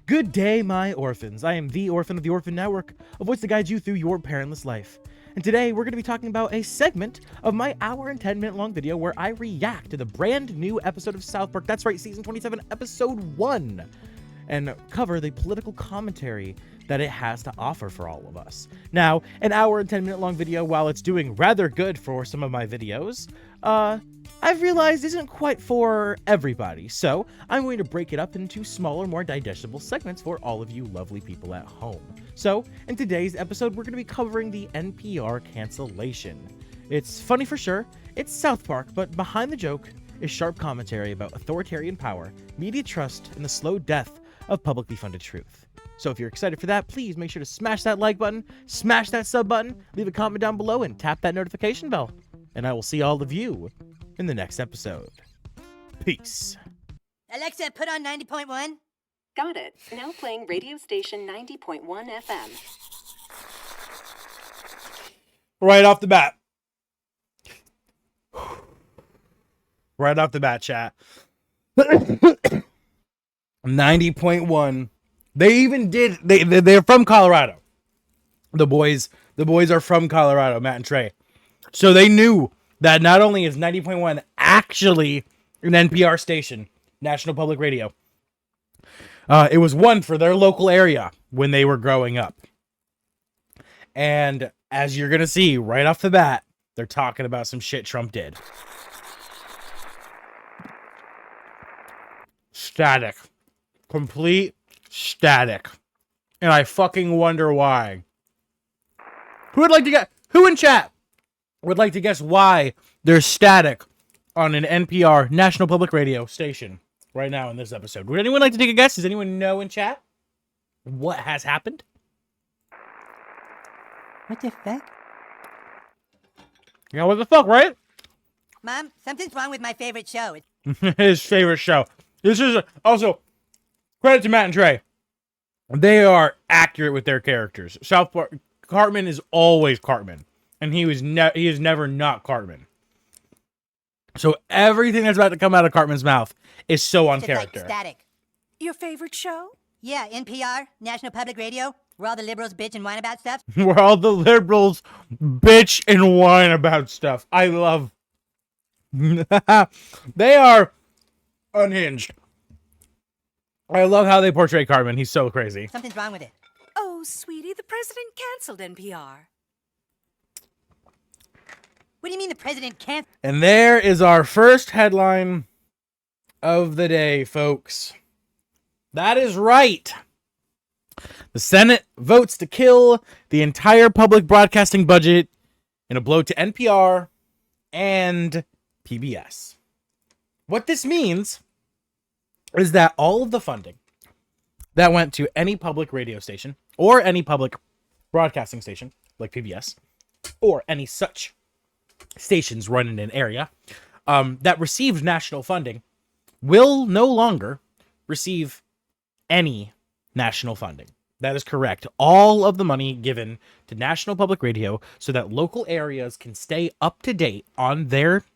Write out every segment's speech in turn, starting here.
Good day, my orphans. I am the Orphan of the Orphan Network, a voice to guide you through your parentless life. And today, we're going to be talking about a segment of my hour and 10-minute long video where I react to the brand new episode of South Park, that's right, Season 27, Episode 1, and cover the political commentary that it has to offer for all of us. Now, an hour and 10-minute long video, while it's doing rather good for some of my videos, I've realized isn't quite for everybody, so I'm going to break it up into smaller, more digestible segments for all of you lovely people at home. So, in today's episode, we're going to be covering the NPR cancellation. It's funny for sure, it's South Park, but behind the joke is sharp commentary about authoritarian power, media trust, and the slow death of publicly funded truth. So if you're excited for that, please make sure to smash that like button, smash that sub button, leave a comment down below, and tap that notification bell. And I will see all of you in the next episode. Peace. Alexa, put on 90.1. Got it. Now playing radio station 90.1 FM. Right off the bat. Right off the bat, chat. 90.1. They even did. They're from Colorado. The boys are from Colorado, Matt and Trey. So they knew that not only is 90.1 actually an NPR station, National Public Radio, it was one for their local area when they were growing up. And as you're going to see right off the bat, they're talking about some shit Trump did. Static. Complete static. And I fucking wonder why. Who in chat would like to guess why there's static on an NPR National Public Radio station right now in this episode? Would anyone like to take a guess? Does anyone know in chat what has happened? What the fuck? Yeah, what the fuck, right? Mom, something's wrong with my favorite show. His favorite show. This is also credit to Matt and Trey. They are accurate with their characters. South Park, Cartman is always Cartman, and he is never not Cartman. So everything that's about to come out of Cartman's mouth is so on Just character. like static. Your favorite show? Yeah, NPR, National Public Radio, where all the liberals bitch and whine about stuff. Where all the liberals bitch and whine about stuff. I love. They are unhinged. I love how they portray Cartman. He's so crazy. Something's wrong with it. Oh, sweetie, the president canceled NPR. What do you mean the president can't? And there is our first headline of the day, folks. That is right. The Senate votes to kill the entire public broadcasting budget in a blow to NPR and PBS. What this means is that all of the funding that went to any public radio station or any public broadcasting station like PBS or any such stations run in an area that received national funding will no longer receive any national funding. That is correct. All of the money given to National Public Radio so that local areas can stay up to date on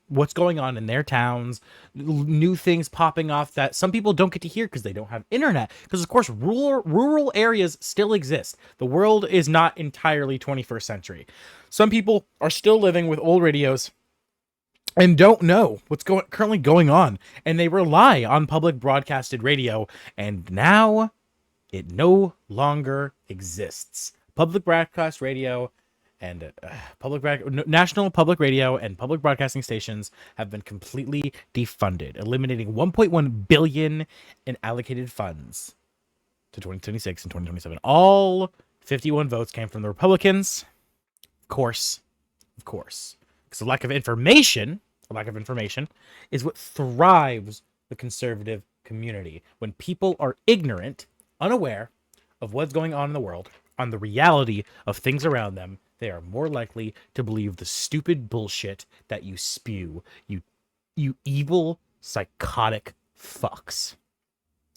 what's going on in their towns, new things popping off that some people don't get to hear because they don't have internet. Because, of course, rural areas still exist. The world is not entirely 21st century. Some people are still living with old radios and don't know what's currently going on. And they rely on public broadcasted radio. And now it no longer exists. Public broadcast radio and National Public Radio and public broadcasting stations have been completely defunded, eliminating $1.1 billion in allocated funds to 2026 and 2027. All 51 votes came from the Republicans. Of course, because the lack of information is what thrives the conservative community. When people are ignorant, unaware of what's going on in the world, on the reality of things around them, they are more likely to believe the stupid bullshit that you spew. You evil, psychotic fucks.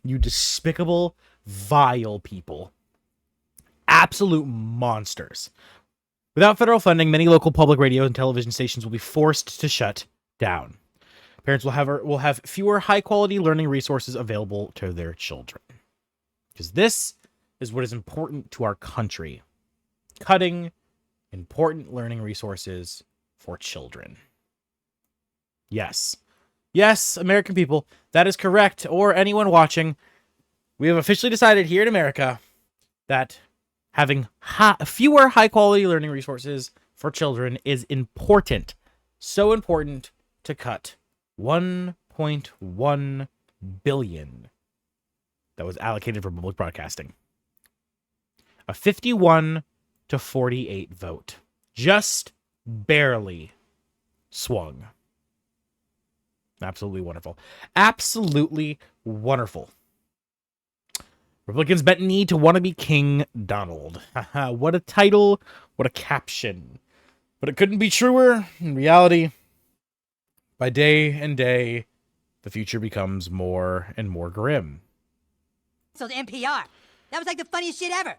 You despicable, vile people. Absolute monsters. Without federal funding, many local public radio and television stations will be forced to shut down. Parents will have fewer high-quality learning resources available to their children. Because this is what is important to our country. Cutting important learning resources for children. Yes. Yes, American people, that is correct. Or anyone watching, we have officially decided here in America that having fewer high-quality learning resources for children is important. So important to cut $1.1 billion that was allocated for public broadcasting. A 51 to 48 vote. Just barely swung. Absolutely wonderful. Absolutely wonderful. Republicans bent knee to wannabe King Donald. What a title. What a caption. But it couldn't be truer. In reality, by day and day, the future becomes more and more grim. So the NPR. That was like the funniest shit ever.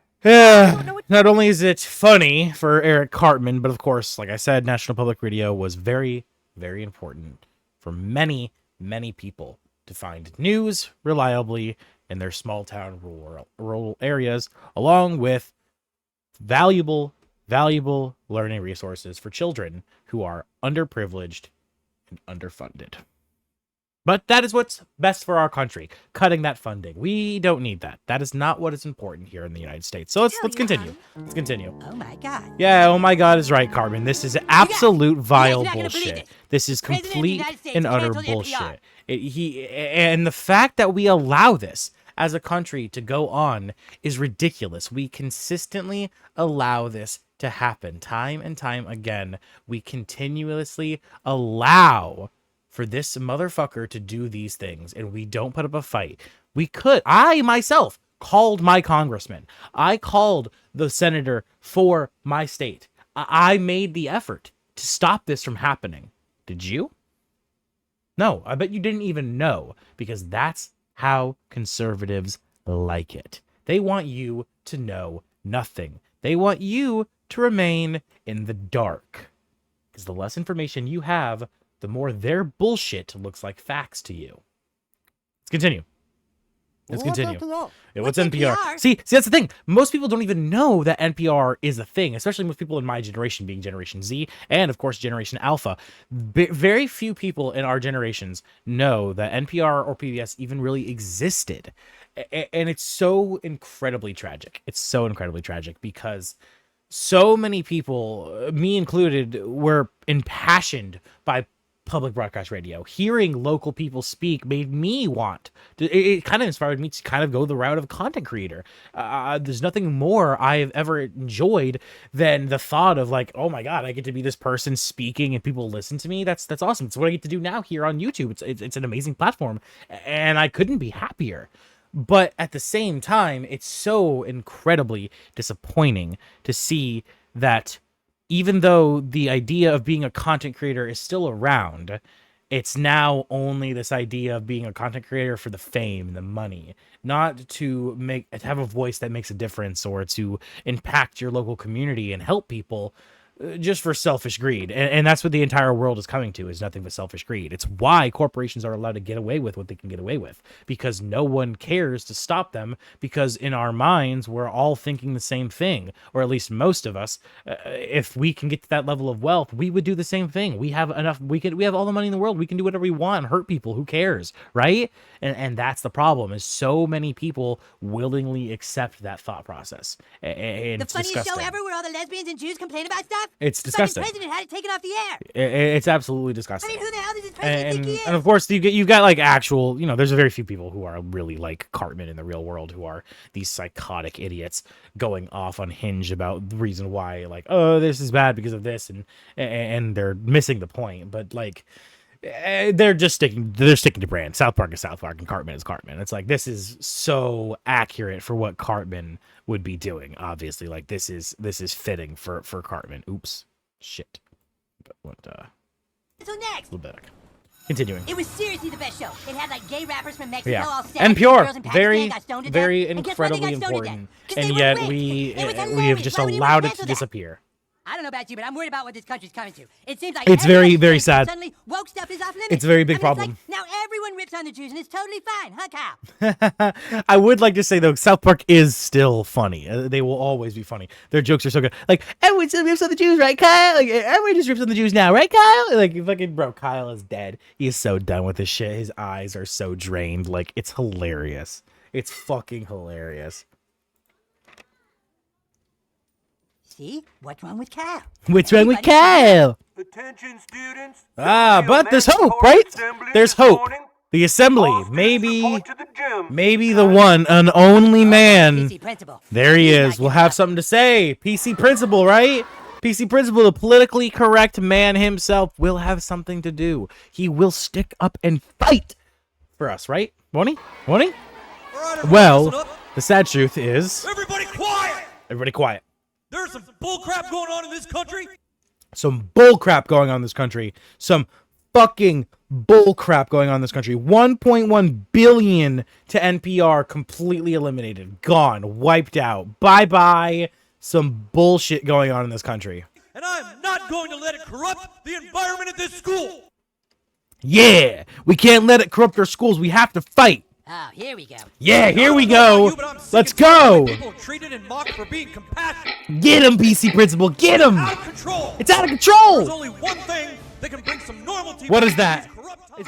Not only is it funny for Eric Cartman, but of course, like I said, National Public Radio was very, very important for many, many people to find news reliably in their small town rural areas, along with valuable learning resources for children who are underprivileged and underfunded. But that is what's best for our country, cutting that funding. We don't need that. That is not what is important here in the United States. So let's continue. Let's continue. Oh my God. Yeah, oh my God is right, Carmen. This is absolute vile bullshit. This is complete and utter bullshit. And the fact that we allow this as a country to go on is ridiculous. We consistently allow this to happen time and time again. We continuously allow for this motherfucker to do these things, and we don't put up a fight. I myself called my congressman. I called the senator for my state. I made the effort to stop this from happening. Did you? No, I bet you didn't even know, because that's how conservatives like it. They want you to know nothing. They want you to remain in the dark, because the less information you have, the more their bullshit looks like facts to you. Let's continue. What's NPR? See, that's the thing. Most people don't even know that NPR is a thing, especially most people in my generation, being Generation Z and, of course, Generation Alpha. Very few people in our generations know that NPR or PBS even really existed. And it's so incredibly tragic. It's so incredibly tragic because so many people, me included, were impassioned by public broadcast radio. Hearing local people speak made me want to, it kind of inspired me to kind of go the route of a content creator. There's nothing more I've ever enjoyed than the thought of like, oh my God, I get to be this person speaking and people listen to me. That's awesome. It's what I get to do now here on YouTube. It's an amazing platform, and I couldn't be happier. But at the same time, it's so incredibly disappointing to see that even though the idea of being a content creator is still around, it's now only this idea of being a content creator for the fame, the money, not to have a voice that makes a difference or to impact your local community and help people, just for selfish greed. And that's what the entire world is coming to, is nothing but selfish greed. It's why corporations are allowed to get away with what they can get away with, because no one cares to stop them, because in our minds, we're all thinking the same thing, or at least most of us. If we can get to that level of wealth, we would do the same thing. We have enough, we have all the money in the world. We can do whatever we want, hurt people. Who cares? Right? And that's the problem, is so many people willingly accept that thought process. And the it's funniest disgusting. show ever where all the lesbians and Jews complain about stuff? It's disgusting. The president had it taken off the air. It's absolutely disgusting. I mean, who the hell does this president think he is? And of course, you've got like actual, there's a very few people who are really like Cartman in the real world, who are these psychotic idiots going off on Hinge about the reason why, like, oh, this is bad because of this, and they're missing the point. But like, they're sticking to brand. South Park is South Park, and Cartman is Cartman. It's like, this is so accurate for what Cartman would be doing. Obviously, like this is fitting for Cartman. Oops, shit. But what? So next, a little bit. Continuing. It was seriously the best show. It had like gay rappers from Mexico, Yeah. all set. NPR, very very incredibly important, and yet we have just allowed it to disappear. I don't know about you, but I'm worried about what this country's coming to. It seems like It's very, everybody's very thinking sad. Suddenly, woke stuff is off limits. It's a very big I mean, it's problem. like, now everyone rips on the Jews, and it's totally fine, huh, Kyle? I would like to say though, South Park is still funny. They will always be funny. Their jokes are so good. Like everyone still rips on the Jews, right, Kyle? Like everyone just rips on the Jews now, right, Kyle? Like fucking bro, Kyle is dead. He is so done with this shit. His eyes are so drained. Like it's hilarious. It's fucking hilarious. See? What's wrong with Kyle? What's wrong with Everybody- Kyle? Attention, students. But there's hope, right? There's hope. The assembly, maybe the one and only man. PC principal. There he He's is. not We'll giving have up. something to say. PC principal, right? PC principal, the politically correct man himself, will have something to do. He will stick up and fight for us, right? Won't he? Won't he? All right, everybody, Well, listen up. the sad truth is, Everybody quiet! everybody quiet. There's some bullcrap going on in this country. Some bull crap going on in this country. Some fucking bull crap going on in this country. 1.1 billion to NPR, completely eliminated, gone, wiped out. Bye-bye. Some bullshit going on in this country. And I'm not going to let it corrupt the environment at this school. Yeah, we can't let it corrupt our schools. We have to fight. Oh, here we go. Yeah, here we I don't know go. about you, but I'm sick Let's and tired of the go. way People are treated and mocked for being compassionate. Get him, PC principal. Get him. Out of control. It's out of There's control. only one thing that can bring some normality. What back is to that? these corrupt times.